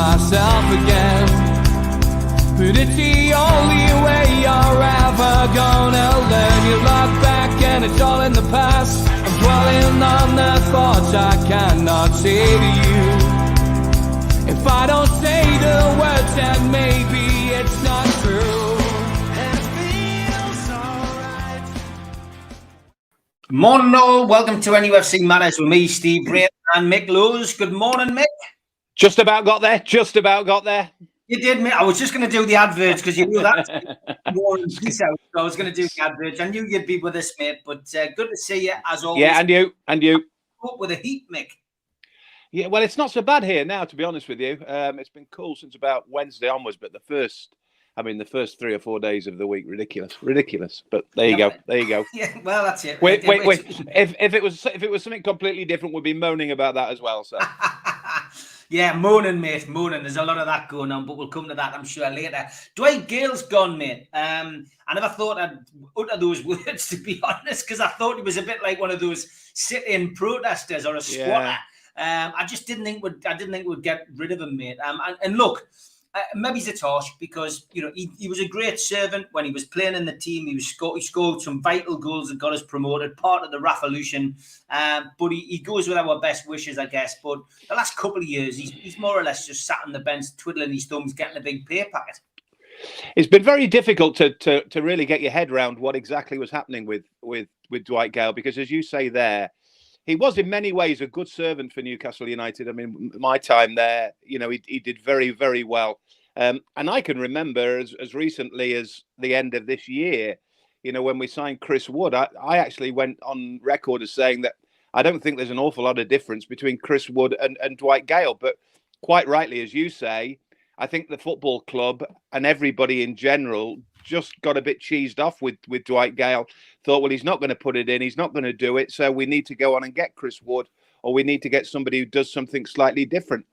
myself again. But it's the only way you're ever gonna learn. You look back and it's all in the past. I'm dwelling on the thoughts I cannot say to you. If I don't say the words, then maybe it's not true. And it feels alright. Morning all, welcome to NUFC Matters with me, Steve Wraith and Mick Lewis. Good morning, Mick. Just about got there. You did, mate. I was just going to do the adverts because you knew that. So I was going to do the adverts. I knew you'd be with us, mate. But good to see you as always. Yeah, and you. Up with the heat, Mick. Yeah, well, it's not so bad here now, to be honest with you. It's been cool since about Wednesday onwards, but the first 3 or 4 days of the week, ridiculous. But there you go. Yeah, well, that's it. Wait. If it was something completely different, we'd be moaning about that as well. So. Yeah, moaning, mate, moaning. There's a lot of that going on, but we'll come to that, I'm sure, later. Dwight Gale's gone, mate. I never thought I'd utter those words, to be honest, because I thought he was a bit like one of those sit-in protesters or a squatter. Yeah. I didn't think we'd get rid of him, mate. And look, maybe it's harsh because he was a great servant when he was playing in the team. He scored some vital goals that got us promoted, part of the revolution. But he goes with our best wishes, I guess. But the last couple of years, he's more or less just sat on the bench, twiddling his thumbs, getting a big pay packet. It's been very difficult to really get your head around what exactly was happening with Dwight Gale, because as you say there, he was in many ways a good servant for Newcastle United. I mean, my time there, he did very, very well. And I can remember as recently as the end of this year, when we signed Chris Wood, I actually went on record as saying that I don't think there's an awful lot of difference between Chris Wood and Dwight Gale. But quite rightly, as you say, I think the football club and everybody in general just got a bit cheesed off with Dwight Gale. Thought, well, he's not going to put it in. He's not going to do it. So we need to go on and get Chris Wood, or we need to get somebody who does something slightly different.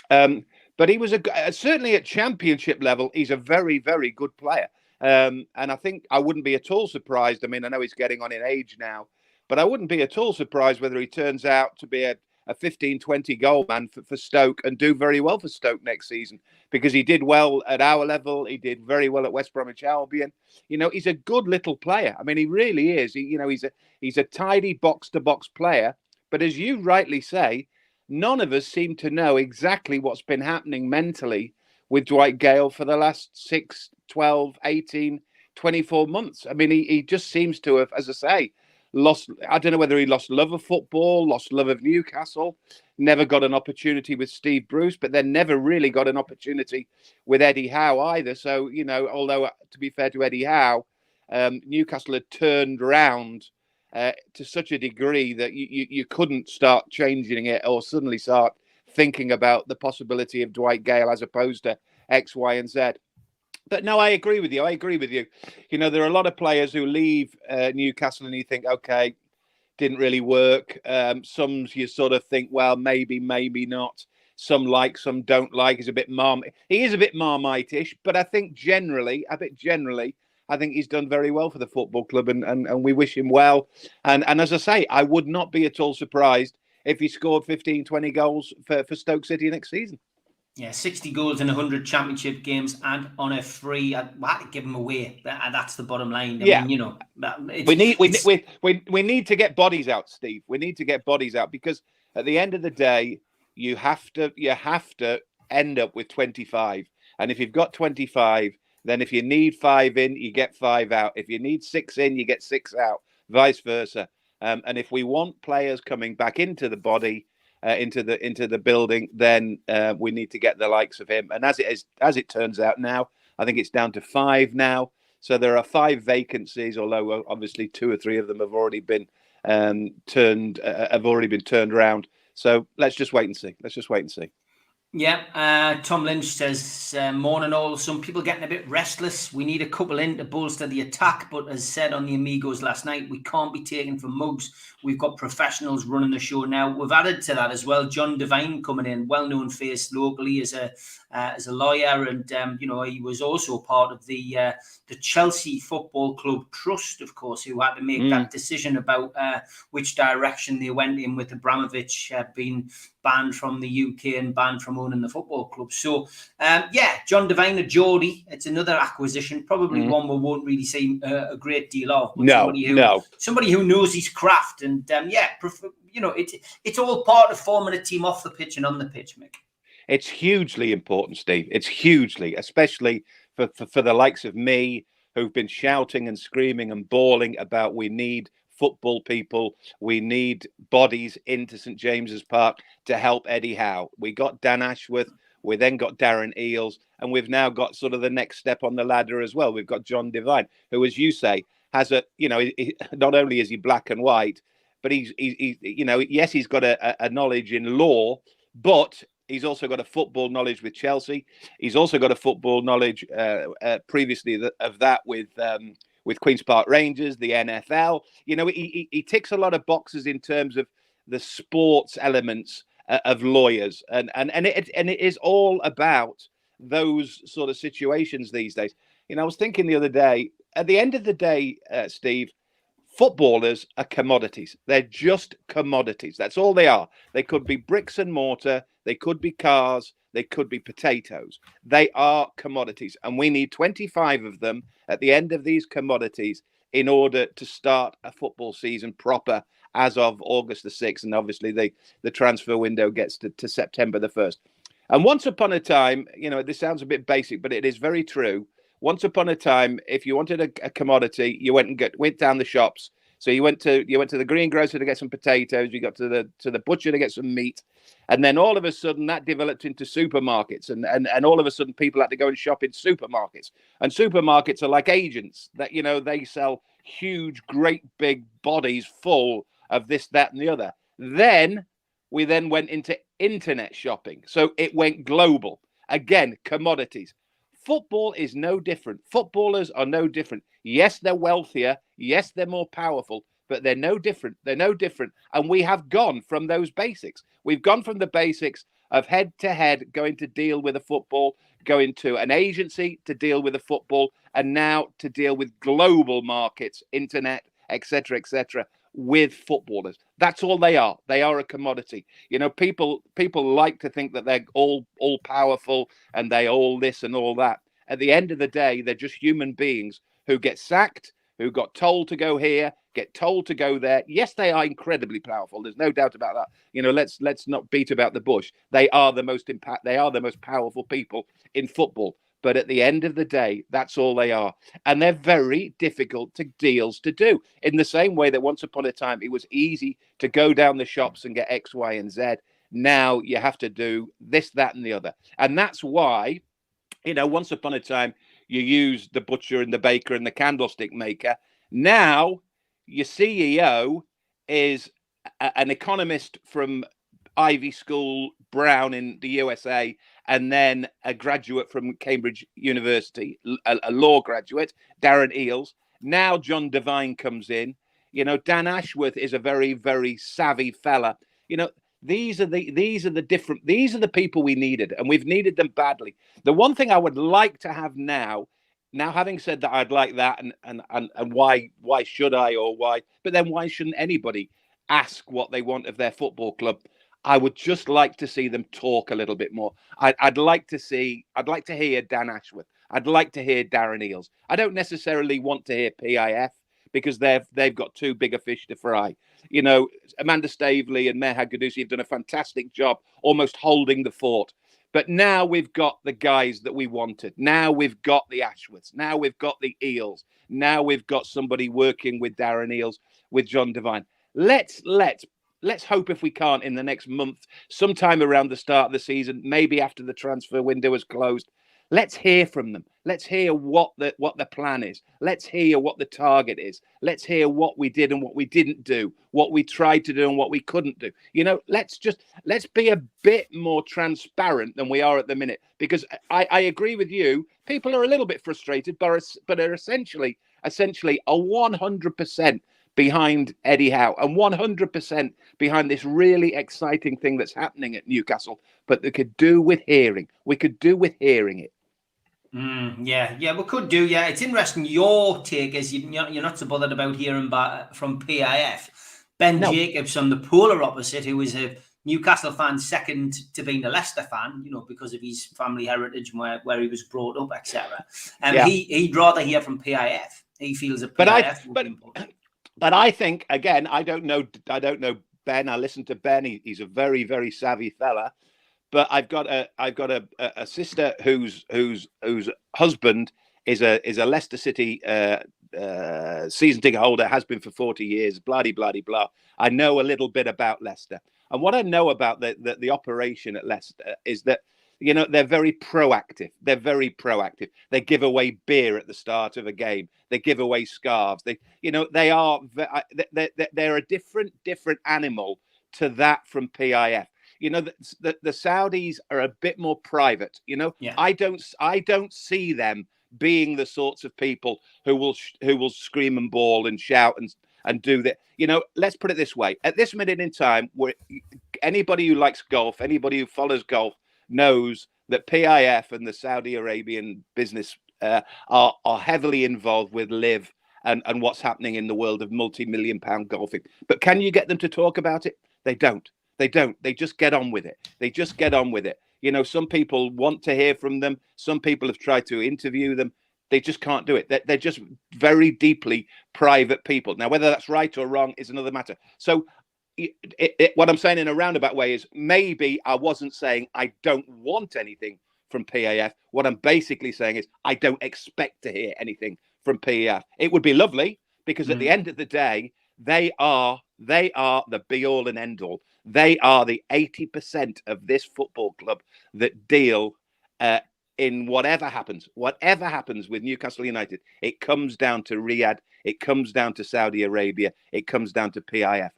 But he was certainly at championship level. He's a very, very good player. And I think I wouldn't be at all surprised. I mean, I know he's getting on in age now, but I wouldn't be at all surprised whether he turns out to be a 15, 20 goal man for Stoke and do very well for Stoke next season, because he did well at our level. He did very well at West Bromwich Albion. He's a good little player. I mean, he really is. He's a tidy box-to-box player. But as you rightly say, none of us seem to know exactly what's been happening mentally with Dwight Gale for the last 6, 12, 18, 24 months. I mean, he just seems to have, as I say, lost. I don't know whether he lost love of football, lost love of Newcastle, never got an opportunity with Steve Bruce, but then never really got an opportunity with Eddie Howe either. So, although to be fair to Eddie Howe, Newcastle had turned round to such a degree that you couldn't start changing it or suddenly start thinking about the possibility of Dwight Gale as opposed to X, Y, and Z. But no, I agree with you. There are a lot of players who leave Newcastle and you think, okay, didn't really work. Some you sort of think, well, maybe not. Some like, some don't like. He is a bit Marmite-ish, but I think generally, I think he's done very well for the football club, and we wish him well. And as I say, I would not be at all surprised if he scored 15, 20 goals for Stoke City next season. Yeah, 60 goals in 100 championship games and on a free. I had to give him away. That's the bottom line. I mean, we need to get bodies out, Steve. We need to get bodies out, because at the end of the day, you have to end up with 25. And if you've got 25, then if you need 5 in, you get 5 out. If you need 6 in, you get 6 out. Vice versa. And if we want players coming back into the body, into the building, then we need to get the likes of him. And as it turns out now, I think it's down to 5 now. So there are 5 vacancies, although obviously 2 or 3 of them have already been turned around. So let's just wait and see. Yeah, Tom Lynch says, morning all. Some people getting a bit restless. We need a couple in to bolster the attack, but as said on the Amigos last night, we can't be taken for mugs. We've got professionals running the show now. We've added to that as well. John Devine coming in, well-known face locally as a lawyer, and he was also part of the Chelsea Football Club Trust, of course, who had to make that decision about which direction they went in with Abramovich being banned from the UK and banned from owning the football club. So, John Devine and Geordie, it's another acquisition, probably one we won't really see a great deal of. But somebody who knows his craft, and it's all part of forming a team off the pitch and on the pitch, Mick. It's hugely important, Steve. It's hugely, especially for the likes of me, who've been shouting and screaming and bawling about we need football people, we need bodies into St James's Park to help Eddie Howe. We got Dan Ashworth, we then got Darren Eales, and we've now got sort of the next step on the ladder as well. We've got John Devine, who, as you say, has not only is he black and white, but he's got a knowledge in law, but he's also got a football knowledge with Chelsea. He's also got a football knowledge previously of that with Queen's Park Rangers, the NFL. He ticks a lot of boxes in terms of the sports elements of lawyers, and it is all about those sort of situations these days. I was thinking the other day, at the end of the day, Steve, footballers are commodities. They're just commodities. That's all they are. They could be bricks and mortar. They could be cars. They could be potatoes. They are commodities. And we need 25 of them at the end of these commodities in order to start a football season proper as of August the 6th. And obviously the transfer window gets to September the 1st. And once upon a time, this sounds a bit basic, but it is very true. Once upon a time, if you wanted a commodity, you went down the shops. So you went to the greengrocer to get some potatoes. You got to the butcher to get some meat, and then all of a sudden that developed into supermarkets, and all of a sudden people had to go and shop in supermarkets. And supermarkets are like agents that they sell huge, great big bodies full of this, that, and the other. Then we went into internet shopping, so it went global again. Commodities. Football is no different. Footballers are no different. Yes, they're wealthier. Yes, they're more powerful, but they're no different. They're no different. And we have gone from those basics. We've gone from the basics of head to head, going to deal with a football, going to an agency to deal with a football, and now to deal with global markets, internet, etc., with footballers. That's all they are. They are a commodity. People like to think that they're all powerful and they all this and all that. At the end of the day, they're just human beings who get sacked, who got told to go here, get told to go there. Yes, they are incredibly powerful. There's no doubt about that. Let's not beat about the bush. They are the most powerful people in football. But at the end of the day, that's all they are. And they're very difficult deals to do. In the same way that once upon a time, it was easy to go down the shops and get X, Y, and Z. Now you have to do this, that, and the other. And that's why, once upon a time, you used the butcher and the baker and the candlestick maker. Now your CEO is an economist from Ivy School, Brown in the USA, and then a graduate from Cambridge University, a law graduate, Darren Eales. Now John Devine comes in. Dan Ashworth is a very, very savvy fella. These are the people we needed, and we've needed them badly. The one thing I would like to have now, having said that, I'd like that, and why should I, or why? But then why shouldn't anybody ask what they want of their football club? I would just like to see them talk a little bit more. I'd like to hear Dan Ashworth. I'd like to hear Darren Eales. I don't necessarily want to hear PIF because they've got too big a fish to fry. Amanda Staveley and Meher Gadusi have done a fantastic job almost holding the fort. But now we've got the guys that we wanted. Now we've got the Ashworths. Now we've got the Eales. Now we've got somebody working with Darren Eales, with John Devine. Let's hope, if we can't, in the next month, sometime around the start of the season, maybe after the transfer window is closed, let's hear from them. Let's hear what the plan is. Let's hear what the target is. Let's hear what we did and what we didn't do, what we tried to do and what we couldn't do. Let's be a bit more transparent than we are at the minute, because I agree with you. People are a little bit frustrated, but are essentially a 100% behind Eddie Howe and 100% behind this really exciting thing that's happening at Newcastle. But they could do with hearing. We could do with hearing it. Yeah, we could do. Yeah, it's interesting. Your take is you're not so bothered about hearing from PIF. Ben Jacobs on the polar opposite, who is a Newcastle fan second to being a Leicester fan, because of his family heritage and where he was brought up, etc. He'd rather hear from PIF. He feels that PIF would be important. But I think, again, I don't know Ben. I listened to Ben. He's a very, very savvy fella. But I've got a sister whose husband is a Leicester City season ticket holder, has been for 40 years. Blah blah blah. I know a little bit about Leicester, and what I know about the operation at Leicester is that they're very proactive. They're very proactive. They give away beer at the start of a game. They give away scarves. They're a different animal to that from PIF. The Saudis are a bit more private. I don't see them being the sorts of people who will scream and bawl and shout and do that. Let's put it this way: at this minute in time, where anybody who likes golf, anybody who follows golf, knows that PIF and the Saudi Arabian business are heavily involved with LIV and what's happening in the world of multi-million-pound golfing. But can you get them to talk about it? They don't. They just get on with it. Some people want to hear from them. Some people have tried to interview them. They just can't do it. They're just very deeply private people. Now, whether that's right or wrong is another matter. So what I'm saying in a roundabout way is, maybe I wasn't saying I don't want anything from PAF. What I'm basically saying is I don't expect to hear anything from PAF. It would be lovely, because at the end of the day, they are the be all and end all. They are the 80% of this football club that deal in whatever happens with Newcastle United. It comes down to Riyadh. It comes down to Saudi Arabia. It comes down to PIF.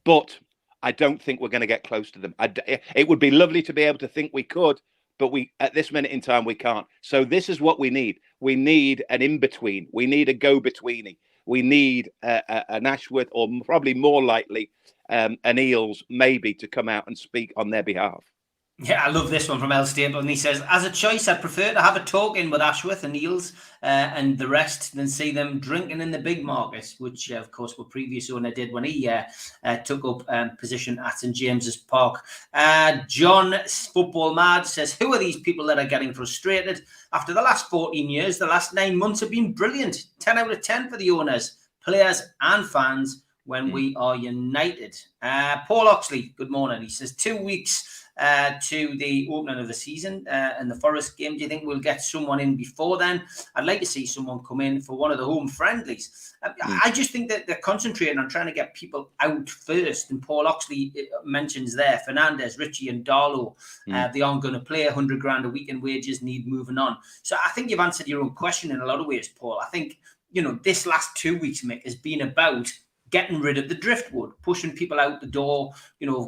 But I don't think we're going to get close to them. It would be lovely to be able to think we could, but at this minute in time, we can't. So this is what we need. We need an in-between. We need a go-betweeny. We need an Ashworth, or probably more likely an Eels, maybe, to come out and speak on their behalf. Yeah, I love this one from El Staple, and he says, as a choice, I'd prefer to have a talk-in with Ashworth and Eels and the rest than see them drinking in the big markets, which, of course, what previous owner did when he took up position at St James's Park. John Football Mad says, who are these people that are getting frustrated? After the last 14 years, the last 9 months have been brilliant. 10 out of 10 for the owners, players and fans when we are united. Paul Oxley, good morning. He says, 2 weeks to the opening of the season and the Forest game. Do you think we'll get someone in before then? I'd like to see someone come in for one of the home friendlies. I just think that they're concentrating on trying to get people out first. And Paul Oxley mentions there, Fernandez, Richie and Darlow, they aren't going to play. 100 grand a week in wages, need moving on. So I think you've answered your own question in a lot of ways, Paul. I think, this last 2 weeks, Mick, has been about getting rid of the driftwood, pushing people out the door,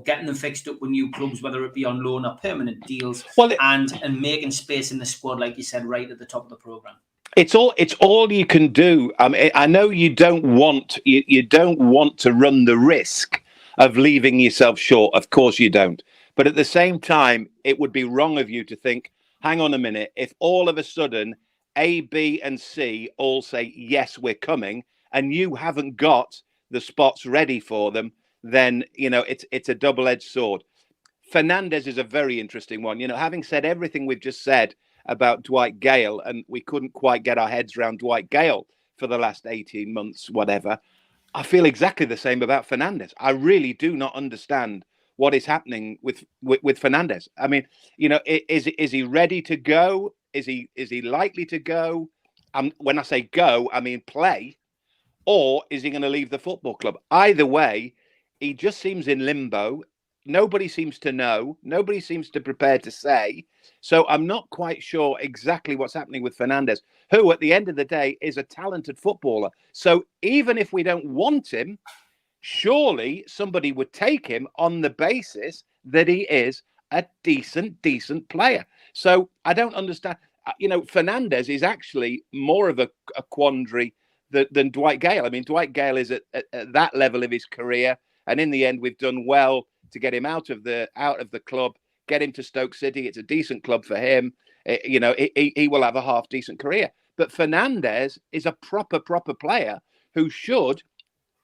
getting them fixed up with new clubs, whether it be on loan or permanent deals, and making space in the squad, like you said, right at the top of the programme. It's all you can do. I know you don't want to run the risk of leaving yourself short. Of course you don't. But at the same time, it would be wrong of you to think, hang on a minute, if all of a sudden A, B, and C all say, yes, we're coming, and you haven't got the spots ready for them, then it's a double-edged sword. Fernandez is a very interesting one. Having said everything we've just said about Dwight Gale, and we couldn't quite get our heads around Dwight Gale for the last 18 months, whatever, I feel exactly the same about Fernandez. I really do not understand what is happening with Fernandez. I mean, is he ready to go? Is he likely to go? When I say go, I mean play. Or is he going to leave the football club? Either way, he just seems in limbo. Nobody seems to know. Nobody seems to prepare to say. So I'm not quite sure exactly what's happening with Fernandez, who at the end of the day is a talented footballer. So even if we don't want him, surely somebody would take him on the basis that he is a decent player. So I don't understand. Fernandez is actually more of a quandary than Dwight Gale. I mean, Dwight Gale is at that level of his career, and in the end, we've done well to get him out of the club, get him to Stoke City. It's a decent club for him. He will have a half decent career. But Fernandez is a proper player who should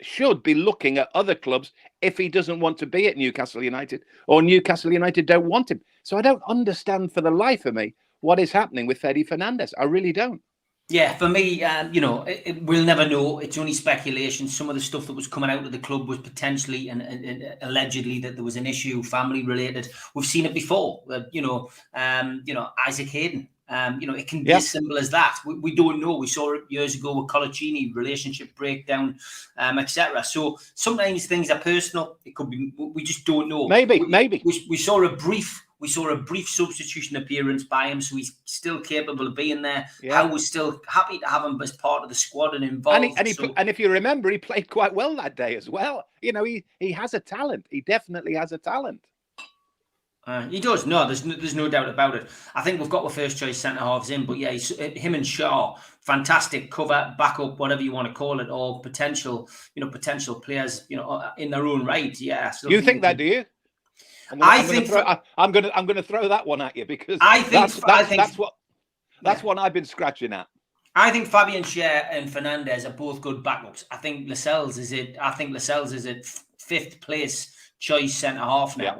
should be looking at other clubs if he doesn't want to be at Newcastle United, or Newcastle United don't want him. So I don't understand for the life of me what is happening with Fede Fernandez. I really don't. Yeah, for me, we'll never know. It's only speculation. Some of the stuff that was coming out of the club was potentially and allegedly that there was an issue, family related. We've seen it before. Isaac Hayden. It can be as simple as that. We don't know. We saw it years ago with Colaccini, relationship breakdown, etc. So sometimes things are personal. It could be. We just don't know. Maybe. We saw a brief. We saw a brief substitution appearance by him, so he's still capable of being there. Yeah. I was still happy to have him as part of the squad and involved. And if you remember, he played quite well that day as well. You know, he has a talent. He definitely has a talent. He does. No, there's no doubt about it. I think we've got our first choice centre halves in, but yeah, him and Shaw, fantastic cover, backup, whatever you want to call it, or potential players, in their own right. Yeah. You think that, do you? I'm going to throw that one at you because that's what I've been scratching at. I think Fabian Schär and Fernandez are both good backups. I think Lascelles is at fifth place choice centre half now.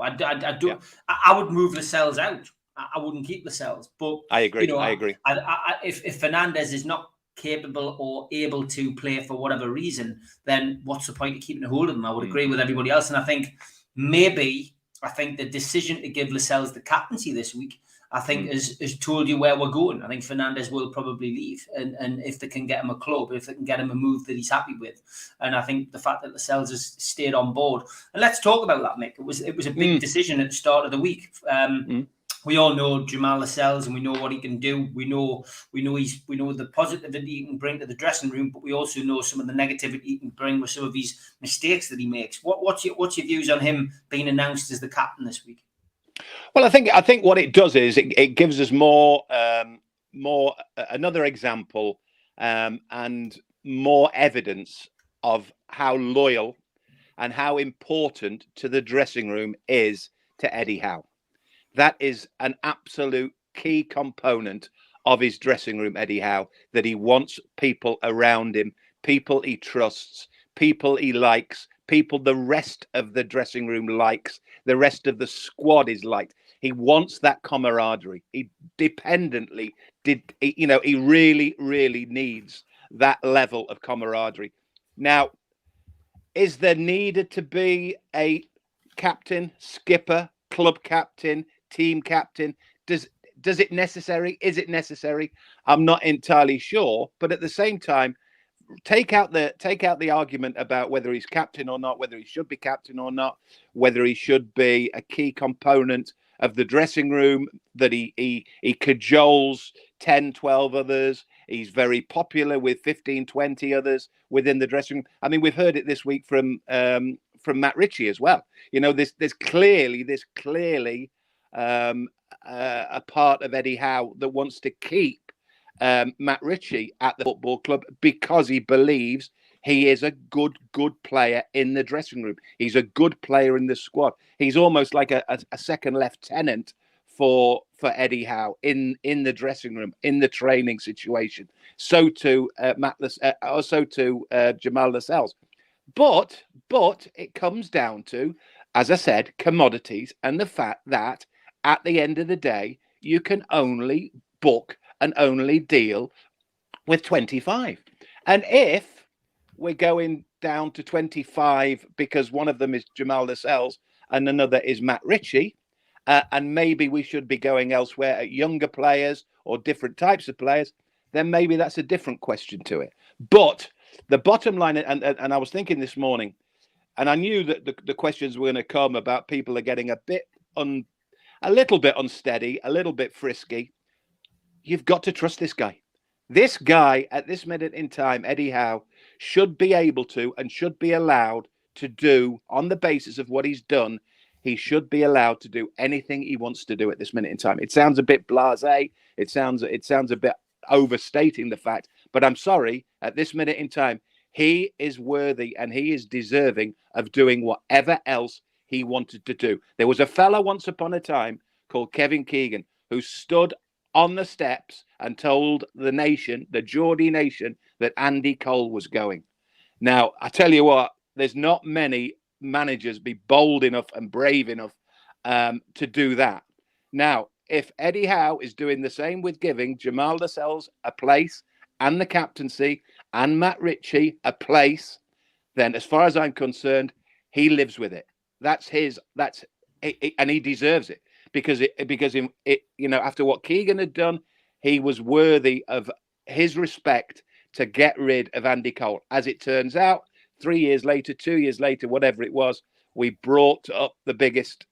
Yeah. I would move Lascelles out. I wouldn't keep Lascelles. But I agree. I agree. If Fernandez is not capable or able to play for whatever reason, then what's the point of keeping a hold of him? I would agree with everybody else, and I think the decision to give Lascelles the captaincy this week, I think, has told you where we're going. I think Fernandez will probably leave, and if they can get him a club, if they can get him a move that he's happy with, and I think the fact that Lascelles has stayed on board. And let's talk about that, Mick. It was a big decision at the start of the week. We all know Jamal Lascelles, and we know what he can do. We know the positivity he can bring to the dressing room, but we also know some of the negativity he can bring with some of his mistakes that he makes. What's your views on him being announced as the captain this week? Well, I think what it does is it gives us more another example and more evidence of how loyal and how important to the dressing room is to Eddie Howe. That is an absolute key component of his dressing room, Eddie Howe, that he wants people around him, people he trusts, people he likes, people the rest of the dressing room likes, the rest of the squad is liked. He wants that camaraderie. He really, really needs that level of camaraderie. Now, is there needed to be a captain, skipper, club captain, team captain? Is it necessary? I'm not entirely sure, but at the same time, take out the argument about whether he's captain or not, whether he should be captain or not, whether he should be a key component of the dressing room, that he cajoles 10, 12 others. He's very popular with 15, 20 others within the dressing room. I mean, we've heard it this week from Matt Ritchie as well. There's clearly a part of Eddie Howe that wants to keep Matt Ritchie at the football club because he believes he is a good player in the dressing room. He's a good player in the squad. He's almost like a second lieutenant for Eddie Howe in the dressing room, in the training situation. So to Jamal Lascelles. But it comes down to, as I said, commodities and the fact that at the end of the day, you can only book and only deal with 25. And if we're going down to 25 because one of them is Jamal Lascelles and another is Matt Ritchie, and maybe we should be going elsewhere at younger players or different types of players, then maybe that's a different question to it. But the bottom line, and I was thinking this morning, and I knew that the questions were going to come about people are getting a little bit unsteady, a little bit frisky. You've got to trust this guy. This guy at this minute in time, Eddie Howe, should be able to and should be allowed to do, on the basis of what he's done, he should be allowed to do anything he wants to do at this minute in time. It sounds a bit blasé. It sounds a bit overstating the fact, but I'm sorry, at this minute in time, he is worthy and he is deserving of doing whatever else he wanted to do. There was a fella once upon a time called Kevin Keegan who stood on the steps and told the nation, the Geordie nation, that Andy Cole was going. Now, I tell you what, there's not many managers be bold enough and brave enough to do that. Now, if Eddie Howe is doing the same with giving Jamal Lascelles a place and the captaincy and Matt Ritchie a place, then as far as I'm concerned, he lives with it. That's his. That's it, and he deserves it because after what Keegan had done, he was worthy of his respect to get rid of Andy Cole. As it turns out, 3 years later, 2 years later, whatever it was, we brought up the biggest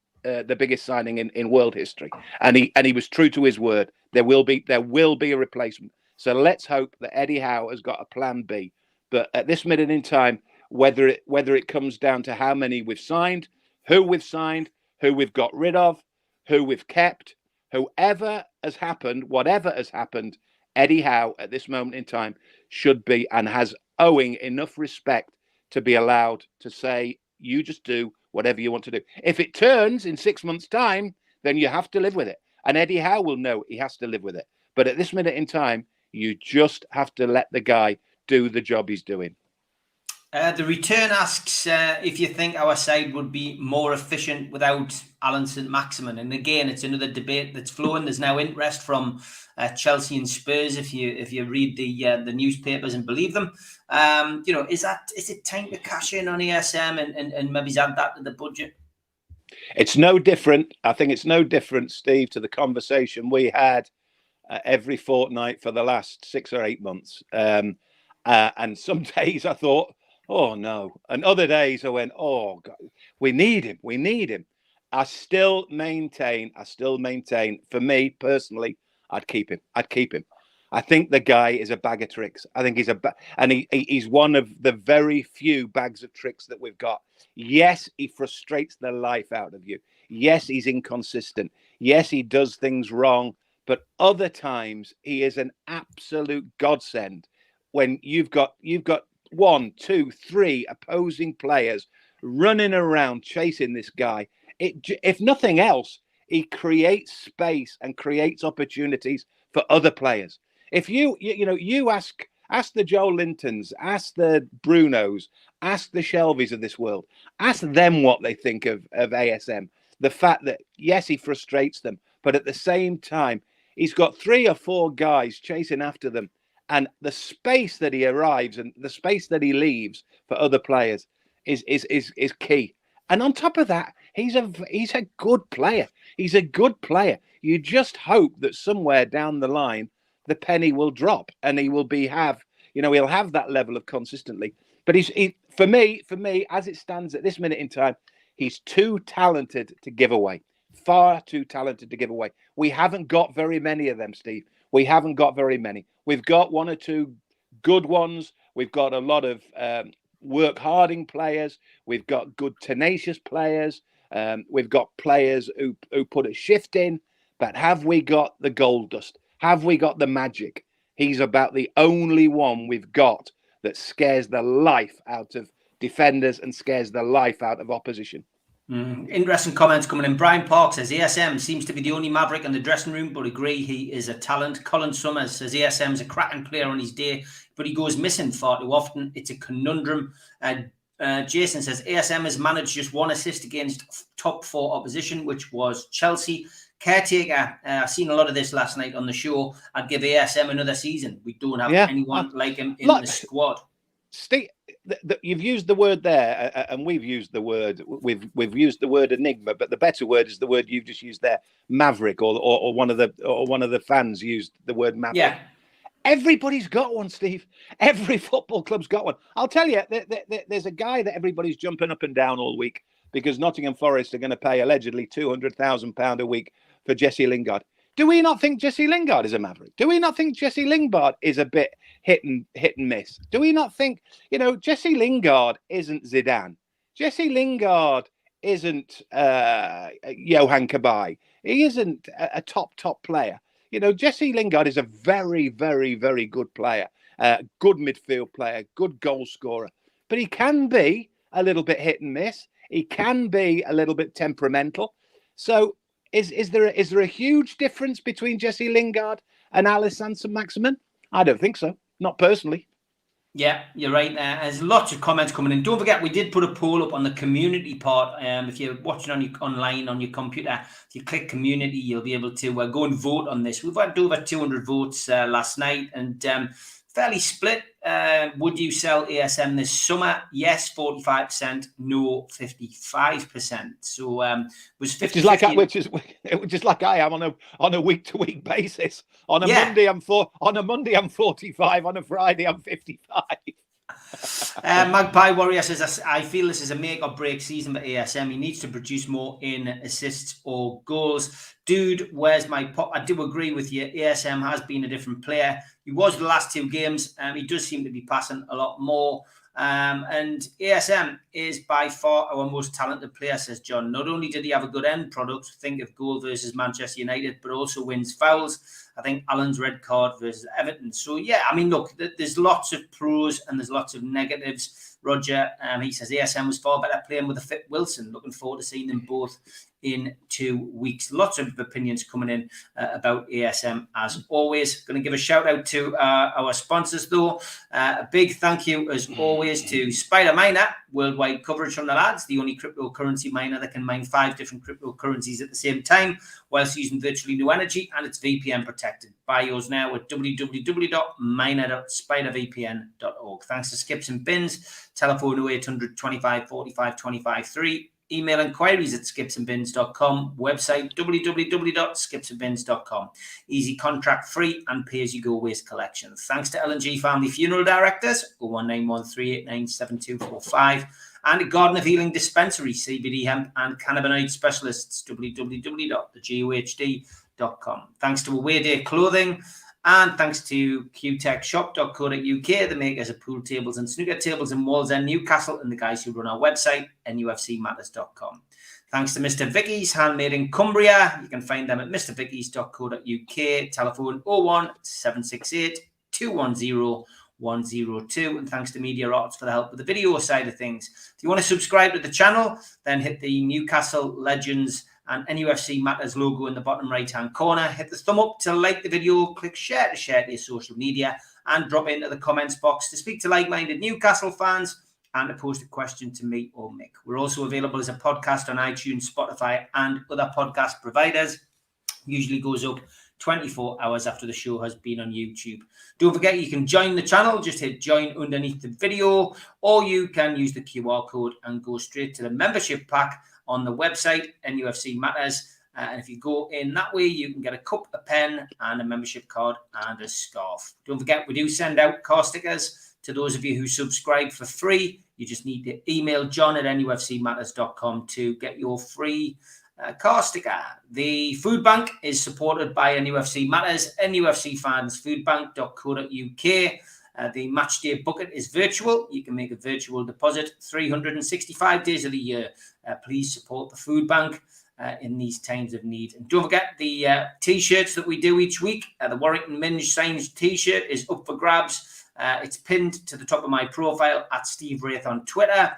signing in world history, and he was true to his word. There will be a replacement. So let's hope that Eddie Howe has got a plan B. But at this minute in time, whether it comes down to how many we've signed, who we've got rid of, who we've kept, whoever has happened, whatever has happened, Eddie Howe at this moment in time should be and has owing enough respect to be allowed to say, you just do whatever you want to do. If it turns in 6 months' time, then you have to live with it. And Eddie Howe will know he has to live with it. But at this minute in time, you just have to let the guy do the job he's doing. The return asks if you think our side would be more efficient without Alan St-Maximin. And again, it's another debate that's flowing. There's now interest from Chelsea and Spurs, if you read the newspapers and believe them. Is it time to cash in on ASM and maybe add that to the budget? It's no different. I think it's no different, Steve, to the conversation we had every fortnight for the last 6 or 8 months. And some days I thought, oh no. And other days I went, oh God, we need him. I still maintain, for me personally, I'd keep him. I think the guy is a bag of tricks. I think he's one of the very few bags of tricks that we've got. Yes, he frustrates the life out of you. Yes, he's inconsistent. Yes, he does things wrong. But other times he is an absolute godsend when you've got 1, 2, 3 opposing players running around chasing this guy. If nothing else, he creates space and creates opportunities for other players. If you ask the Joe Lintons, ask the Brunos, ask the Shelbys of this world, ask them what they think of ASM. The fact that, yes, he frustrates them, but at the same time, he's got 3 or 4 guys chasing after them. And the space that he arrives and the space that he leaves for other players is key. And on top of that, he's a good player. He's a good player. You just hope that somewhere down the line, the penny will drop and he will he'll have that level of consistently. But for me, as it stands at this minute in time, he's too talented to give away. Far too talented to give away. We haven't got very many of them, Steve. We haven't got very many. We've got 1 or 2 good ones. We've got a lot of work-harding players. We've got good, tenacious players. We've got players who put a shift in. But have we got the gold dust? Have we got the magic? He's about the only one we've got that scares the life out of defenders and scares the life out of opposition. Interesting comments coming in. Brian Park says ASM seems to be the only maverick in the dressing room, but agree he is a talent. Colin Summers says ASM's a cracking player on his day, but he goes missing far too often. It's a conundrum. Jason says ASM has managed just 1 assist against top 4 opposition, which was Chelsea. Caretaker, I've seen a lot of this last night on the show. I'd give ASM another season. We don't have anyone like him in the squad. Steve, you've used the word there, and we've used the word. We've used the word enigma, but the better word is the word you've just used there, maverick, or one of the fans used the word maverick. Yeah, everybody's got one, Steve. Every football club's got one. I'll tell you, there's a guy that everybody's jumping up and down all week because Nottingham Forest are going to pay allegedly £200,000 a week for Jesse Lingard. Do we not think Jesse Lingard is a maverick? Do we not think Jesse Lingard is a bit hit and miss? Do we not think, Jesse Lingard isn't Zidane? Jesse Lingard isn't Johan Cabaye. He isn't a top player. Jesse Lingard is a very, very, very good player, good midfield player, good goal scorer. But he can be a little bit hit and miss. He can be a little bit temperamental. So is there a huge difference between Jesse Lingard and Alessandro Maximin? I don't think so. Not personally. Yeah, you're right. There's lots of comments coming in. Don't forget, we did put a poll up on the community part. If you're watching on online on your computer, if you click community, you'll be able to go and vote on this. We've had over 200 votes last night, and fairly split. Would you sell ASM this summer? Yes, 45%. No, 55%. So was 50. Which is just like I am on a week-to-week basis. On a Monday, I'm 45. On a Friday, I'm 55. Magpie Warrior says, I feel this is a make or break season for ASM. He needs to produce more in assists or goals. Dude, where's my pop? I do agree with you. ASM has been a different player. He was the last 2 games. He does seem to be passing a lot more. And ASM is by far our most talented player, says John. Not only did he have a good end product, think of goal versus Manchester United, but also wins fouls. I think Alan's red card versus Everton. So, yeah, I mean, look, there's lots of pros and there's lots of negatives. Roger, he says ASM was far better playing with a fit Wilson. Looking forward to seeing them both in 2 weeks. Lots of opinions coming in about ASM as always. Going to give a shout out to our sponsors though. A big thank you as always to Spider Miner, worldwide coverage from the lads, the only cryptocurrency miner that can mine 5 different cryptocurrencies at the same time whilst using virtually no energy, and it's VPN protected. Buy yours now at www.miner.spidervpn.org. Thanks to Skips and Bins, telephone 0800 25 45 25 3. Email inquiries at skipsandbins.com. Website www.skipsandbins.com. Easy contract free and pay-as-you-go waste collection. Thanks to L&G Family Funeral Directors, 01913897245. And Garden of Healing Dispensary, CBD hemp and cannabinoid specialists, www.thegohd.com. Thanks to Away Day Clothing. And thanks to qtechshop.co.uk, the makers of pool tables and snooker tables in Wallsend, Newcastle, and the guys who run our website, NUFCmatters.com. Thanks to Mr. Vicky's, handmade in Cumbria. You can find them at mrvickies.co.uk, telephone 01 768 210 102. And thanks to Media Arts for the help with the video side of things. If you want to subscribe to the channel, then hit the Newcastle Legends and NUFC Matters logo in the bottom right-hand corner. Hit the thumb up to like the video, click share to your social media, and drop into the comments box to speak to like-minded Newcastle fans and to post a question to me or Mick. We're also available as a podcast on iTunes, Spotify, and other podcast providers. Usually goes up 24 hours after the show has been on YouTube. Don't forget, you can join the channel. Just hit join underneath the video, or you can use the QR code and go straight to the membership pack on the website, NUFC Matters. And if you go in that way, you can get a cup, a pen, and a membership card and a scarf. Don't forget, we do send out car stickers to those of you who subscribe for free. You just need to email john@nufcmatters.com to get your free car sticker. The food bank is supported by NUFC Matters, nufcfansfoodbank.co.uk. The match day bucket is virtual. You can make a virtual deposit 365 days of the year. Please support the food bank in these times of need. And don't forget the T-shirts that we do each week. The Warrington Minge signed T-shirt is up for grabs. It's pinned to the top of my profile at Steve Wraith on Twitter.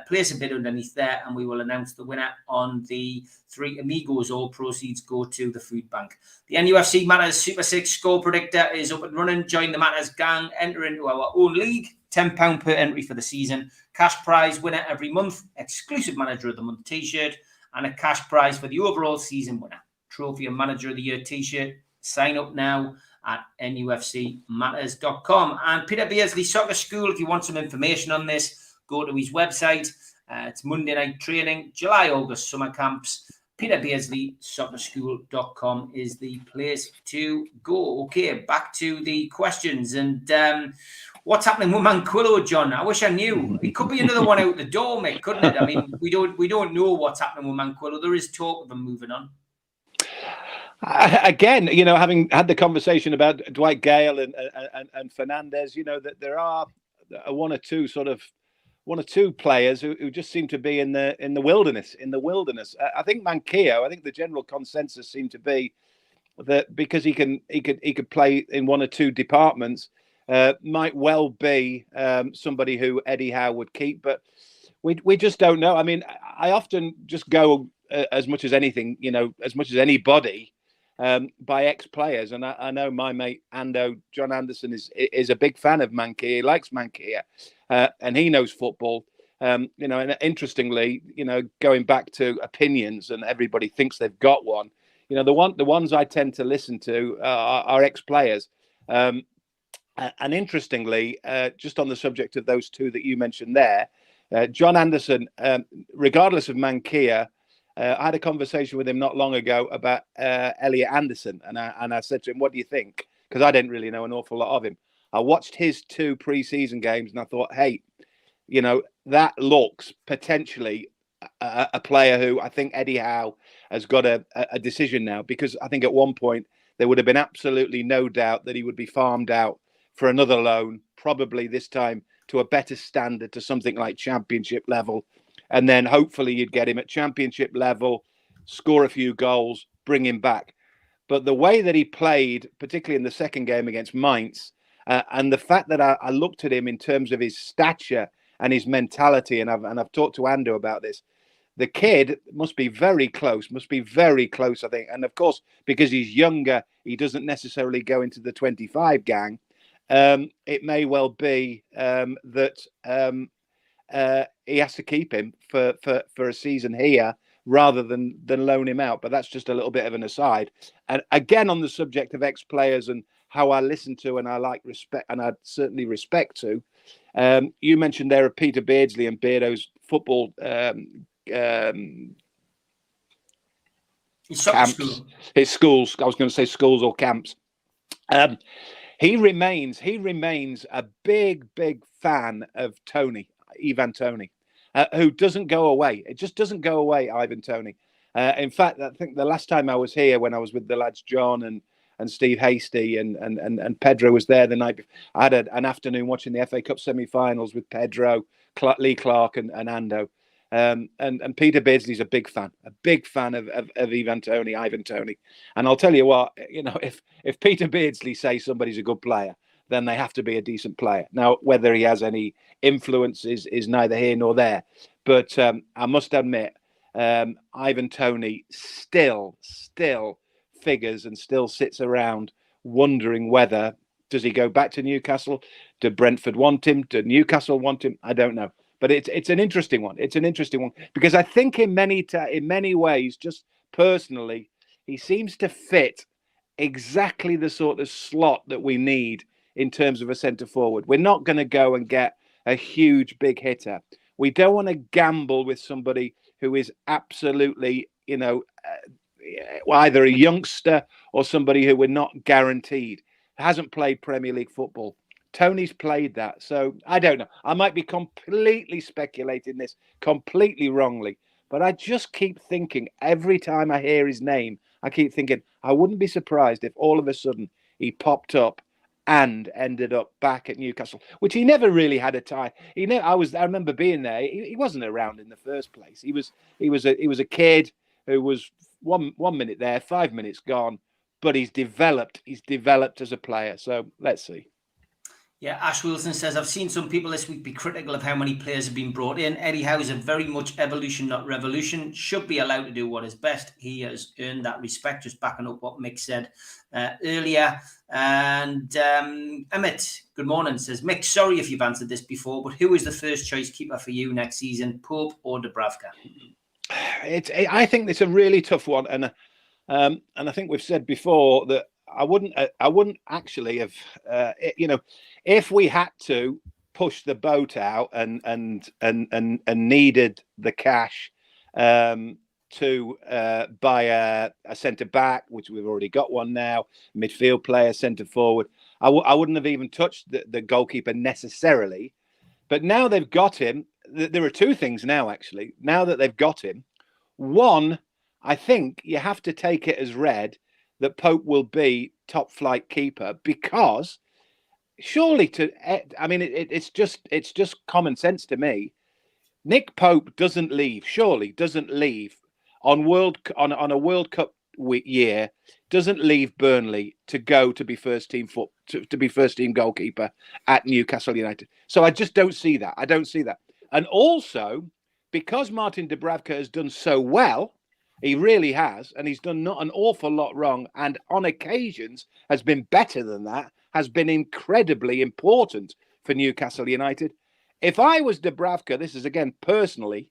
Place a bid underneath there and we will announce the winner on the 3 Amigos. All proceeds go to the food bank. The NUFC Matters Super 6 score predictor is up and running. Join the Matters gang, enter into our own league. £10 per entry for the season. Cash prize winner every month. Exclusive Manager of the Month t-shirt. And a cash prize for the overall season winner. Trophy of Manager of the Year t-shirt. Sign up now at nufcmatters.com. And Peter Beardsley Soccer School, if you want some information on this, go to his website. It's Monday night training, July, August summer camps. PeterBeardsleySoccerSchool.com is the place to go. Okay, back to the questions. And what's happening with Manquillo, John? I wish I knew. It could be another one out the door, Mick, couldn't it? I mean, we don't know what's happening with Manquillo. There is talk of him moving on. Again, you know, having had the conversation about Dwight Gale and Fernandez, you know, that there are one or two players who just seem to be in the wilderness. I think Manquillo, I think the general consensus seemed to be that because he could play in one or two departments, might well be somebody who Eddie Howe would keep, but we just don't know. I mean, I often just go as much as anything, you know, as much as anybody, by ex-players. And I know my mate Ando, John Anderson, is a big fan of Mankia. He likes Mankia, and he knows football. And interestingly, going back to opinions, and everybody thinks they've got one. The ones I tend to listen to are ex-players. And interestingly, just on the subject of those two that you mentioned there, John Anderson, regardless of Mankia, I had a conversation with him not long ago about Elliot Anderson, and I said to him, "What do you think?" Because I didn't really know an awful lot of him. I watched his 2 pre-season games, and I thought, hey, that looks potentially a player who I think Eddie Howe has got a decision now, because I think at one point there would have been absolutely no doubt that he would be farmed out for another loan, probably this time to a better standard, to something like Championship level. And then hopefully you'd get him at Championship level, score a few goals, bring him back. But the way that he played, particularly in the second game against Mainz, and the fact that I looked at him in terms of his stature and his mentality, and I've talked to Ando about this, the kid must be very close, I think. And of course, because he's younger, he doesn't necessarily go into the 25 gang. It may well be that he has to keep him for a season here rather than loan him out. But that's just a little bit of an aside. And again, on the subject of ex-players and how I listen to and I like respect, and I certainly respect to, you mentioned there of Peter Beardsley and Beardo's football camps. His schools. I was going to say schools or camps. He remains a big fan of Tony, Ivan Tony, who doesn't go away. It just doesn't go away, Ivan Tony. In fact, I think the last time I was here, when I was with the lads John and Steve Hasty and Pedro was there the night before, I had an afternoon watching the FA Cup semi-finals with Pedro, Lee Clark and Ando. And Peter Beardsley's a big fan of Ivan Tony. And I'll tell you what, if Peter Beardsley says somebody's a good player, then they have to be a decent player. Now, whether he has any influence is neither here nor there. But I must admit, Ivan Tony still figures and still sits around wondering whether, does he go back to Newcastle? Do Brentford want him? Do Newcastle want him? I don't know. But it's an interesting one. It's an interesting one because I think in many ways, just personally, he seems to fit exactly the sort of slot that we need in terms of a centre forward. We're not going to go and get a huge big hitter. We don't want to gamble with somebody who is absolutely, either a youngster or somebody who we're not guaranteed, hasn't played Premier League football. Tony's played that. So I don't know. I might be completely speculating this completely wrongly, but I just keep thinking every time I hear his name, I keep thinking I wouldn't be surprised if all of a sudden he popped up and ended up back at Newcastle, which he never really had a tie. I remember being there. He wasn't around in the first place. He was a kid who was one minute there, 5 minutes gone, but he's developed as a player. So let's see. Yeah, Ash Wilson says, I've seen some people this week be critical of how many players have been brought in. Eddie Howe is a very much evolution, not revolution. Should be allowed to do what is best. He has earned that respect, just backing up what Mick said earlier. And Emmett, good morning, says, Mick, sorry if you've answered this before, but who is the first choice keeper for you next season, Pope or Dubravka? I think it's a really tough one. And I think we've said before that I wouldn't actually have, if we had to push the boat out and needed the cash to buy a centre back, which we've already got one now, midfield player, centre forward, I wouldn't have even touched the goalkeeper necessarily. But now they've got him. There are two things now, actually. Now that they've got him, one, I think you have to take it as read that Pope will be top flight keeper, because surely it's just common sense to me. Nick Pope doesn't leave on a World Cup year, doesn't leave Burnley to go to be first team goalkeeper at Newcastle United. So I just don't see that. And also, because Martin Dubravka has done so well He really has. And he's done not an awful lot wrong. And on occasions has been better than that, has been incredibly important for Newcastle United. If I was Dubravka, this is again personally,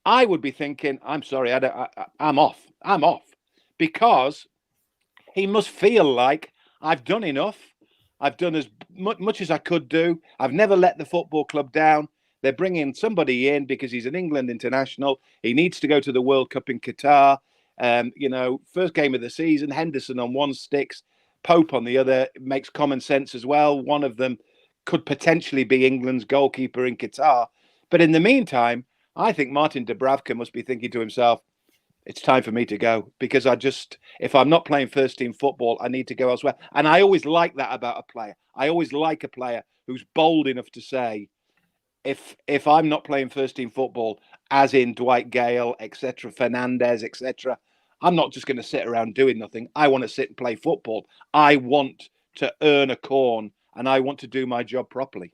I would be thinking, I'm sorry, I'm off. I'm off. Because he must feel like I've done enough. I've done as much as I could do. I've never let the football club down. They're bringing somebody in because he's an England international. He needs to go to the World Cup in Qatar. First game of the season, Henderson on one sticks, Pope on the other. It makes common sense as well. One of them could potentially be England's goalkeeper in Qatar. But in the meantime, I think Martin Dubravka must be thinking to himself, it's time for me to go, because if I'm not playing first team football, I need to go elsewhere. And I always like that about a player. I always like a player who's bold enough to say, if I'm not playing first team football, as in Dwight Gale, etc., Fernandez, etc., I'm not just going to sit around doing nothing. I want to sit and play football. I want to earn a corn, and I want to do my job properly.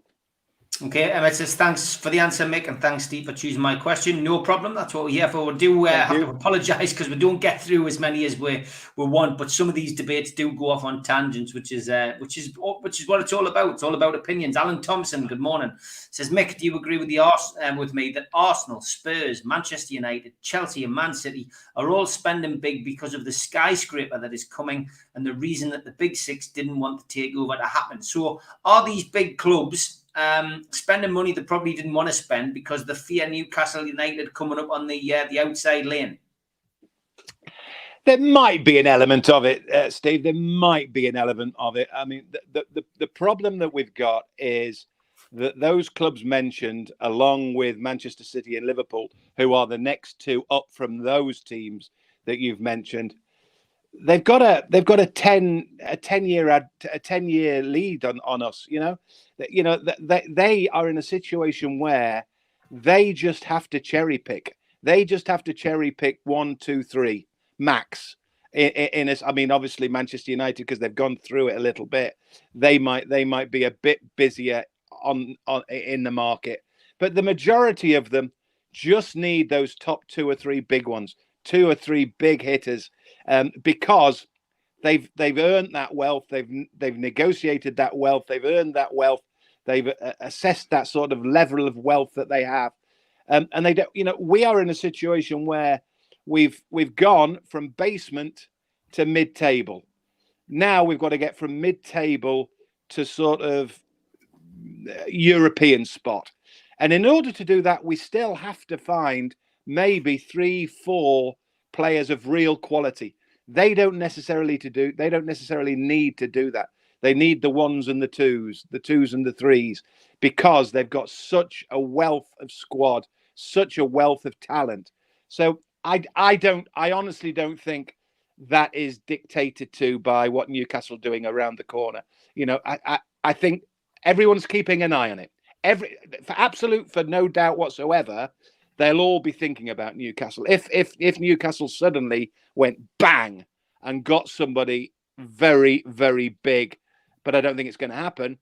Okay, Emmett says, thanks for the answer, Mick, and thanks, Steve, for choosing my question. No problem. That's what we're here for. We do have to apologise because we don't get through as many as we want, but some of these debates do go off on tangents, which is what it's all about. It's all about opinions. Alan Thompson, good morning, says, Mick, do you agree with with me that Arsenal, Spurs, Manchester United, Chelsea, and Man City are all spending big because of the skyscraper that is coming and the reason that the Big Six didn't want the takeover to happen? So, are these big clubs spending money they probably didn't want to spend because they fear Newcastle United coming up on the outside lane? There might be an element of it, Steve. There might be an element of it. I mean, the problem that we've got is that those clubs mentioned, along with Manchester City and Liverpool, who are the next two up from those teams that you've mentioned, they've got a 10-year lead on us. They are in a situation where they just have to cherry pick. They just have to cherry pick 1, 2, 3 max. Obviously Manchester United, because they've gone through it a little bit, they might be a bit busier in the market, but the majority of them just need those top 2 or 3 big ones, 2 or 3 big hitters. Because they've earned that wealth, they've negotiated that wealth, they've earned that wealth, they've assessed that sort of level of wealth that they have, and they don't. We are in a situation where we've gone from basement to mid-table. Now we've got to get from mid-table to sort of European spot, and in order to do that, we still have to find maybe 3, 4 players of real quality. They don't necessarily need to do that. They need the 1s and the 2s, the 2s and the 3s, because they've got such a wealth of squad, such a wealth of talent. So I honestly don't think that is dictated to by what Newcastle are doing around the corner. I think everyone's keeping an eye on it. For no doubt whatsoever, they'll all be thinking about Newcastle. If Newcastle suddenly went bang and got somebody very, very big, but I don't think it's going to happen,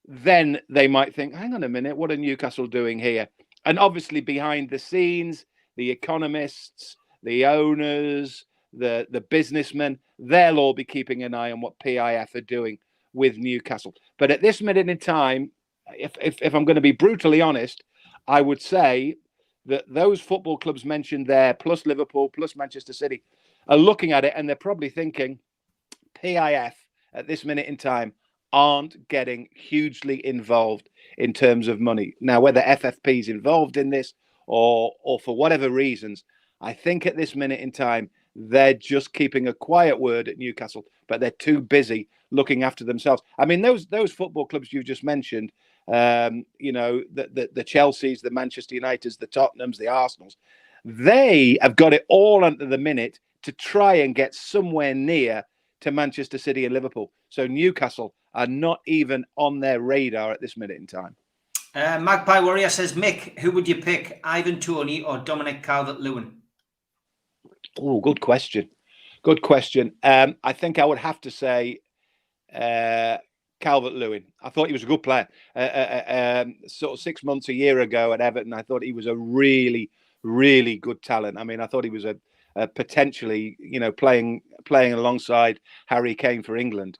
then they might think, hang on a minute, what are Newcastle doing here? And obviously behind the scenes, the economists, the owners, the businessmen, they'll all be keeping an eye on what PIF are doing with Newcastle. But at this minute in time, if I'm going to be brutally honest, I would say that those football clubs mentioned there, plus Liverpool, plus Manchester City, are looking at it and they're probably thinking PIF at this minute in time aren't getting hugely involved in terms of money. Now, whether FFP is involved in this or for whatever reasons, I think at this minute in time, they're just keeping a quiet word at Newcastle, but they're too busy looking after themselves. I mean, those football clubs you just mentioned, the Chelseas, the Manchester Uniteds, the Tottenhams, the Arsenals, they have got it all under the minute to try and get somewhere near to Manchester City and Liverpool. So Newcastle are not even on their radar at this minute in time. Magpie Warrior says, Mick, who would you pick, Ivan Toney or Dominic Calvert-Lewin? Oh, good question. Good question. I think I would have to say Calvert-Lewin. I thought he was a good player. Sort of 6 months, a year ago at Everton, I thought he was a really, really good talent. I mean, I thought he was a potentially, playing alongside Harry Kane for England.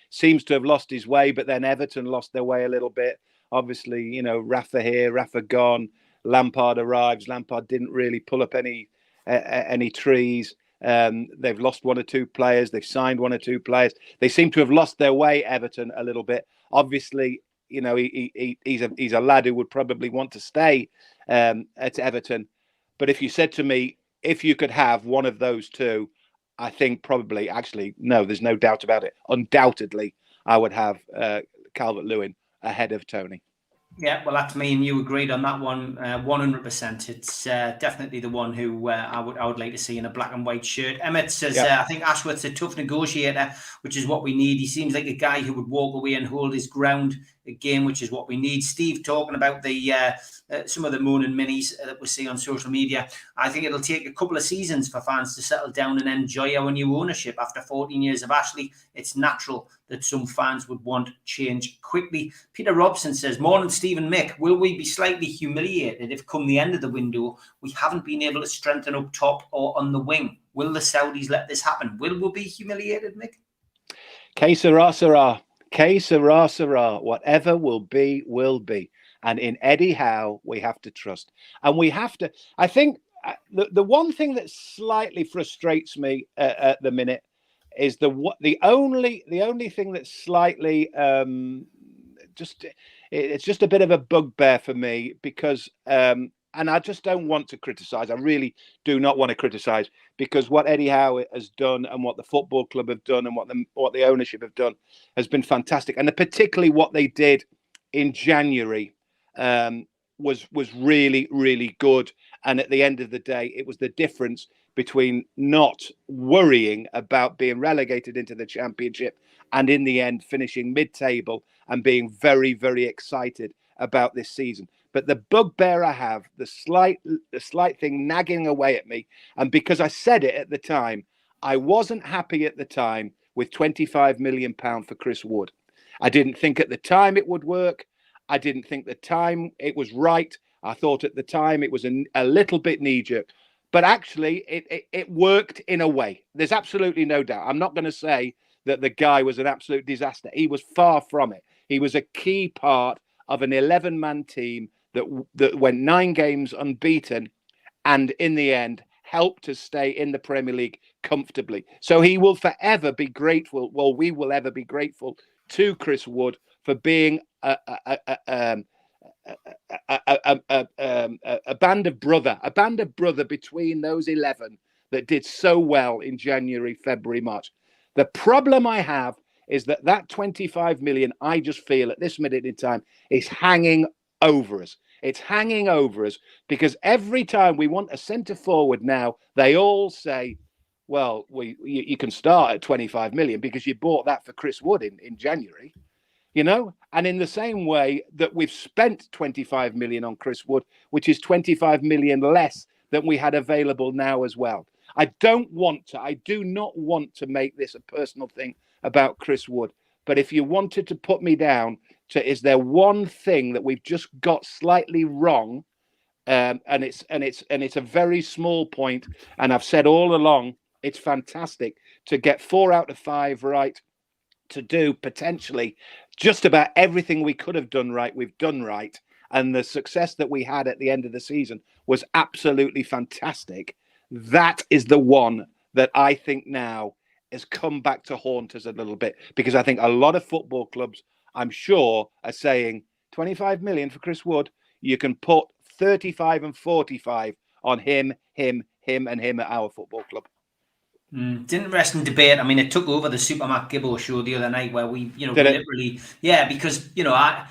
Seems to have lost his way, but then Everton lost their way a little bit. Obviously, Rafa here, Rafa gone. Lampard arrives. Lampard didn't really pull up any trees. They've lost one or two players. They've signed one or two players. They seem to have lost their way, Everton, a little bit. Obviously, he's a lad who would probably want to stay at Everton. But if you said to me, if you could have one of those two, I think probably, actually, no, there's no doubt about it. Undoubtedly, I would have Calvert-Lewin ahead of Tony. Yeah, well, that's me and you agreed on that one, 100%. It's definitely the one who I would like to see in a black and white shirt. Emmett says, I think Ashworth's a tough negotiator, which is what we need. He seems like a guy who would walk away and hold his ground again, which is what we need. Steve talking about the some of the moaning minis that we see on social media. I think it'll take a couple of seasons for fans to settle down and enjoy our new ownership. After 14 years of Ashley, it's natural that some fans would want change quickly. Peter Robson says, morning, Steve and Mick. Will we be slightly humiliated if come the end of the window, we haven't been able to strengthen up top or on the wing? Will the Saudis let this happen? Will we be humiliated, Mick? Que sera, sera. Que sera, sera. Whatever will be, will be. And in Eddie Howe, we have to trust. And we have to, I think the one thing that slightly frustrates me at the minute is the only thing that's slightly it's just a bit of a bugbear for me, because and I just don't want to criticize. I really do not want to criticize, because what Eddie Howe has done and what the football club have done and what the ownership have done has been fantastic. And particularly what they did in January was really, really good. And at the end of the day, it was the difference between not worrying about being relegated into the Championship and in the end finishing mid-table and being very, very excited about this season. But the bugbear I have, the slight thing nagging away at me, and because I said it at the time, I wasn't happy at the time with £25 million for Chris Wood. I didn't think at the time it would work. I didn't think the time it was right. I thought at the time it was a little bit knee-jerk. But actually, it worked in a way. There's absolutely no doubt. I'm not going to say that the guy was an absolute disaster. He was far from it. He was a key part of an 11-man team that went 9 games unbeaten and in the end helped to stay in the Premier League comfortably. So he will forever be grateful. Well, we will ever be grateful to Chris Wood for being a band of brother between those 11 that did so well in January, February, March. The problem I have is that 25 million, I just feel at this minute in time, is hanging over us. It's hanging over us because every time we want a centre forward now, they all say, well, you can start at 25 million because you bought that for Chris Wood in January. And in the same way that we've spent 25 million on Chris Wood, which is 25 million less than we had available now as well. I do not want to make this a personal thing about Chris Wood. But if you wanted to put me down to, is there one thing that we've just got slightly wrong? And it's a very small point. And I've said all along, it's fantastic to get 4 out of 5 right, to do potentially just about everything we could have done right, we've done right. And the success that we had at the end of the season was absolutely fantastic. That is the one that I think now has come back to haunt us a little bit, because I think a lot of football clubs, I'm sure, are saying 25 million for Chris Wood. You can put 35 and 45 on him, and him at our football club. It's an interesting debate. I mean, it took over the Super Mac Gibbo show the other night where we literally, because I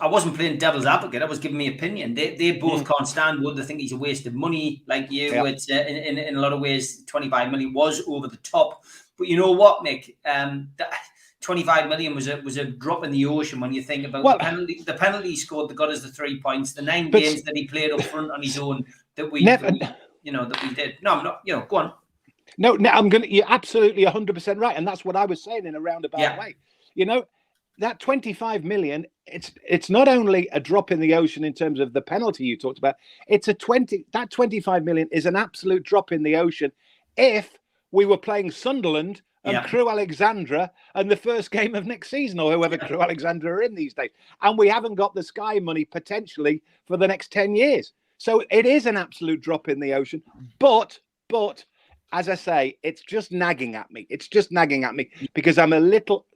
wasn't playing devil's advocate. I was giving my opinion. They both can't stand Wood. They think he's a waste of money, like you. Yeah. It's in a lot of ways, 25 million was over the top. But you know what, Mick? 25 million was a drop in the ocean when you think about the penalty he scored that got us the 3 points, the 9 games that he played up front on his own that we did. No, I'm not. Go on. No, you're absolutely 100% right. And that's what I was saying in a roundabout way. that 25 million, it's not only a drop in the ocean in terms of the penalty you talked about. That 25 million is an absolute drop in the ocean if we were playing Sunderland and Crew Alexandra and the first game of next season, or whoever Crew Alexandra are in these days, and we haven't got the Sky money potentially for the next 10 years. So it is an absolute drop in the ocean. But as I say, it's just nagging at me. It's just nagging at me because I'm a little,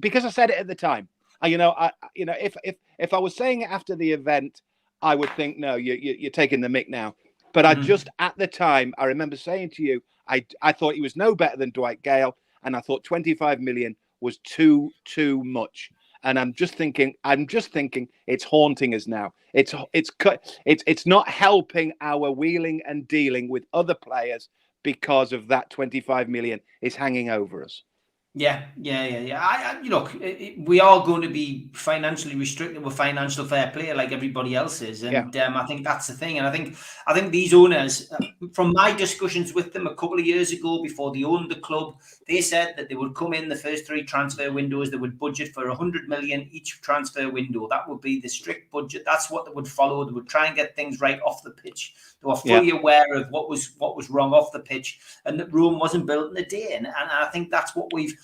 because I said it at the time. If I was saying it after the event, I would think, no, you're taking the mick now. But I just, at the time, I remember saying to you, I thought he was no better than Dwight Gale, and I thought 25 million was too much. And I'm just thinking, it's haunting us now. It's not helping our wheeling and dealing with other players because of that 25 million is hanging over us. Yeah. Look, we are going to be financially restricted with financial fair play like everybody else is, and I think that's the thing. And I think these owners, from my discussions with them a couple of years ago before they owned the club, they said that they would come in the first 3 transfer windows. They would budget for 100 million each transfer window. That would be the strict budget. That's what they would follow. They would try and get things right off the pitch. They were fully aware of what was wrong off the pitch, and that Rome wasn't built in a day. And I think that's what we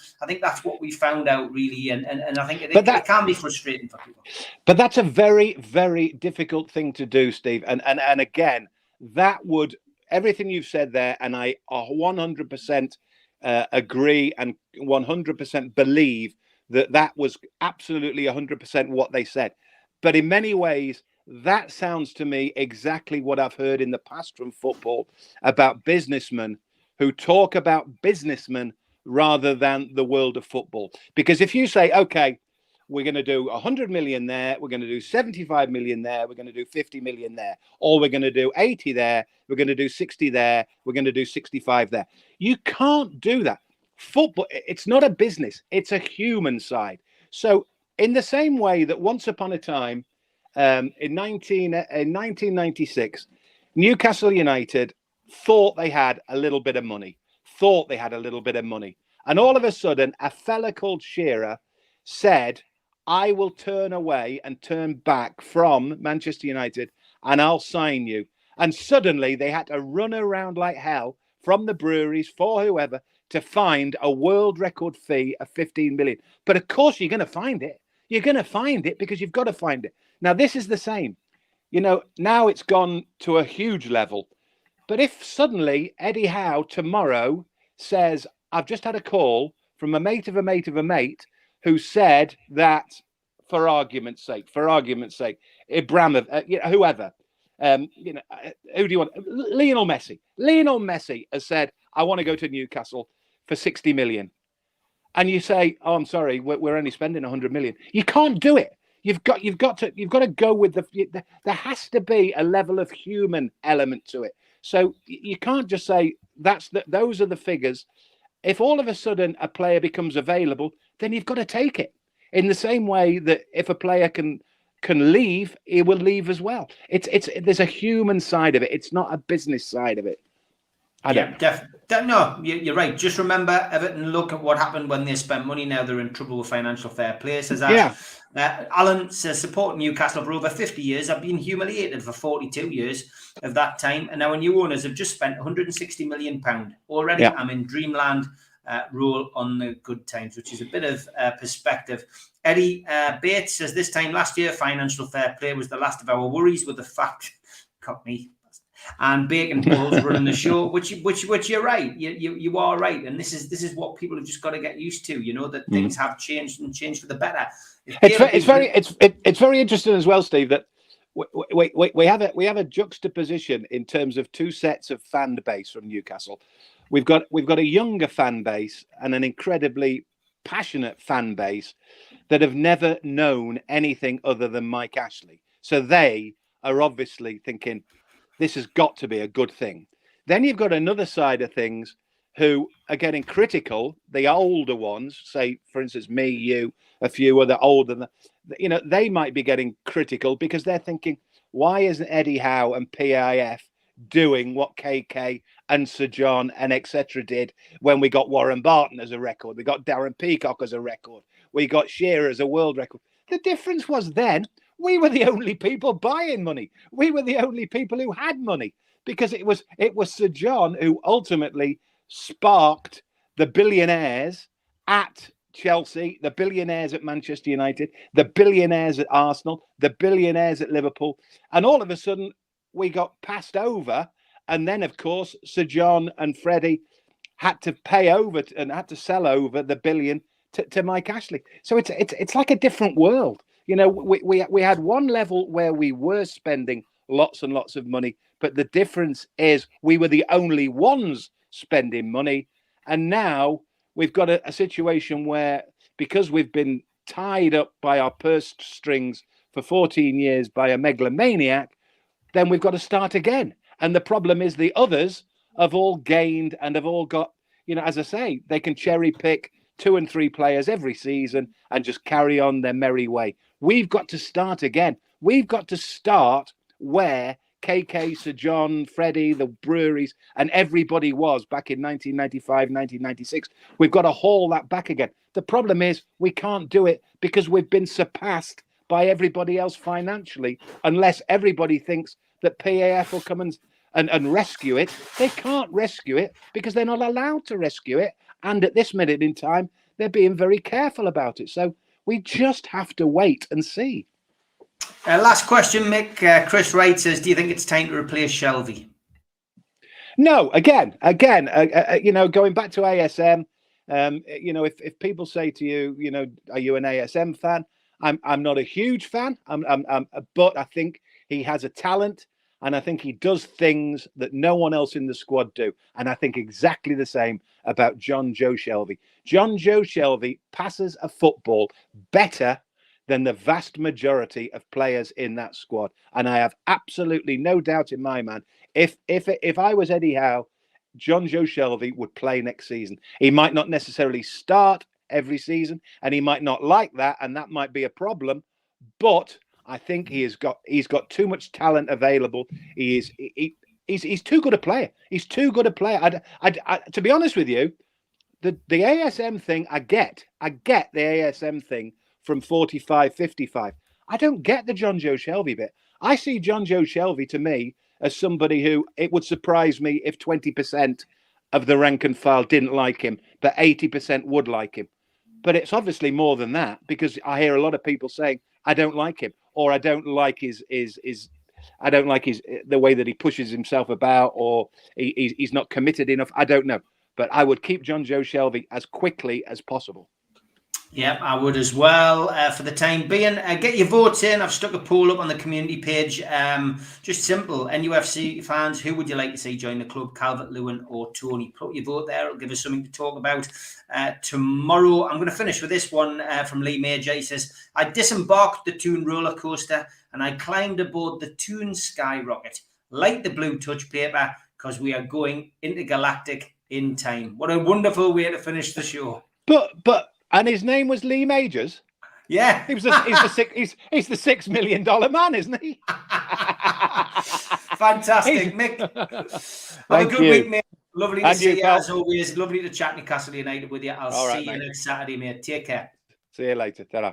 found out, really. And I think it can be frustrating for people. But that's a very, very difficult thing to do, Steve. And again, that would, everything you've said there, and I 100% agree and 100% believe that was absolutely 100% what they said. But in many ways, that sounds to me exactly what I've heard in the past from football about businessmen who talk about businessmen rather than the world of football. Because if you say, okay, we're going to do 100 million there, we're going to do 75 million there, we're going to do 50 million there, or we're going to do 80 there, we're going to do 60 there, we're going to do 65 there. You can't do that. Football, it's not a business, it's a human side. So in the same way that once upon a time, in 1996, Newcastle United thought they had a little bit of money, and all of a sudden, a fella called Shearer said, I will turn away and turn back from Manchester United and I'll sign you. And suddenly they had to run around like hell from the breweries for whoever to find a world record fee of 15 million. But of course, you're going to find it. You're going to find it because you've got to find it. Now, this is the same. Now it's gone to a huge level. But if suddenly Eddie Howe tomorrow says, I've just had a call from a mate of a mate of a mate who said that, for argument's sake, Ibramov, whoever, who do you want? Lionel Messi has said, I want to go to Newcastle for 60 million. And you say, oh, I'm sorry, we're only spending 100 million. You can't do it. You've got to go with there has to be a level of human element to it. So you can't just say those are the figures. If all of a sudden a player becomes available, then you've got to take it. In the same way that if a player can leave, he will leave as well. There's a human side of it. It's not a business side of it. No, you're right. Just remember, Everton, look at what happened when they spent money. Now they're in trouble with financial fair play. Says that. Alan says, supporting Newcastle for over 50 years. I've been humiliated for 42 years of that time. And now new owners have just spent £160 million already. I'm in dreamland. Roll on the good times, which is a bit of perspective. Eddie Bates says, this time last year, financial fair play was the last of our worries with the fact, Cockney, and Bacon Bulls running the show, which you're right. You are right, and this is what people have just got to get used to. That things have changed and changed for the better. It's very interesting as well, Steve, that we have a juxtaposition in terms of two sets of fan base from Newcastle. We've got a younger fan base and an incredibly passionate fan base that have never known anything other than Mike Ashley. So they are obviously thinking, this has got to be a good thing. Then you've got another side of things who are getting critical. The older ones, say, for instance, me, you, a few other older, they might be getting critical because they're thinking, why isn't Eddie Howe and PIF doing what KK and Sir John and etc. did when we got Warren Barton as a record? We got Darren Peacock as a record. we got Shearer as a world record. The difference was then we were the only people buying money. We were the only people who had money, because it was Sir John who ultimately sparked the billionaires at Chelsea, the billionaires at Manchester United, the billionaires at Arsenal, the billionaires at Liverpool. And all of a sudden we got passed over. And then, of course, Sir John and Freddie had to pay over and had to sell over the billion to Mike Ashley. So it's like a different world. You know, we had one level where we were spending lots and lots of money, but the difference is we were the only ones spending money. And now we've got a situation where, because we've been tied up by our purse strings for 14 years by a megalomaniac, then we've got to start again. And the problem is the others have all gained and have all got, you know, as I say, they can cherry pick 2 and 3 players every season and just carry on their merry way. We've got to start again. We've got to start where KK, Sir John, Freddie, the breweries, and everybody was back in 1995, 1996. We've got to haul that back again. The problem is we can't do it because we've been surpassed by everybody else financially, unless everybody thinks that PAF will come and rescue it. They can't rescue it because they're not allowed to rescue it. And at this minute in time, they're being very careful about it. So we just have to wait and see. Last question, Mick. Chris Wright says, do you think it's time to replace Shelvey? No, again, you know, going back to ASM, you know, if people say to you, you know, are you an ASM fan? I'm not a huge fan, but I think he has a talent, and I think he does things that no one else in the squad do. And I think exactly the same about John Joe Shelvey. John Joe Shelvey passes a football better than the vast majority of players in that squad. And I have absolutely no doubt in my mind, if I was Eddie Howe, John Joe Shelvey would play next season. He might not necessarily start every season, and he might not like that, and that might be a problem. But I think he's got too much talent available. He's too good a player. He's too good a player. To be honest with you, the ASM thing, I get the ASM thing from 45, 55. I don't get the John Joe Shelvey bit. I see John Joe Shelvey, to me, as somebody who, it would surprise me if 20% of the rank and file didn't like him, but 80% would like him. But it's obviously more than that, because I hear a lot of people saying, I don't like him, or I don't like I don't like the way that he pushes himself about, or he's not committed enough. I don't know. But I would keep John Joe Shelvey as quickly as possible. Yeah, I would as well. For the time being, get your votes in. I've stuck a poll up on the community page. Just simple. NUFC fans, who would you like to see join the club? Calvert-Lewin or Tony? Put your vote there. It'll give us something to talk about tomorrow. I'm going to finish with this one from Lee Major. He says, I disembarked the Toon roller coaster and I climbed aboard the Toon skyrocket, like the blue touch paper, because we are going intergalactic in time. What a wonderful way to finish the show. But and his name was Lee Majors. Yeah, he's the $6 million man, isn't he? Fantastic, Mick. Have a good week, mate. Lovely to see you as always. Lovely to chat Newcastle United with you. I'll see you next Saturday, mate. Take care. See you later. Ta-ra.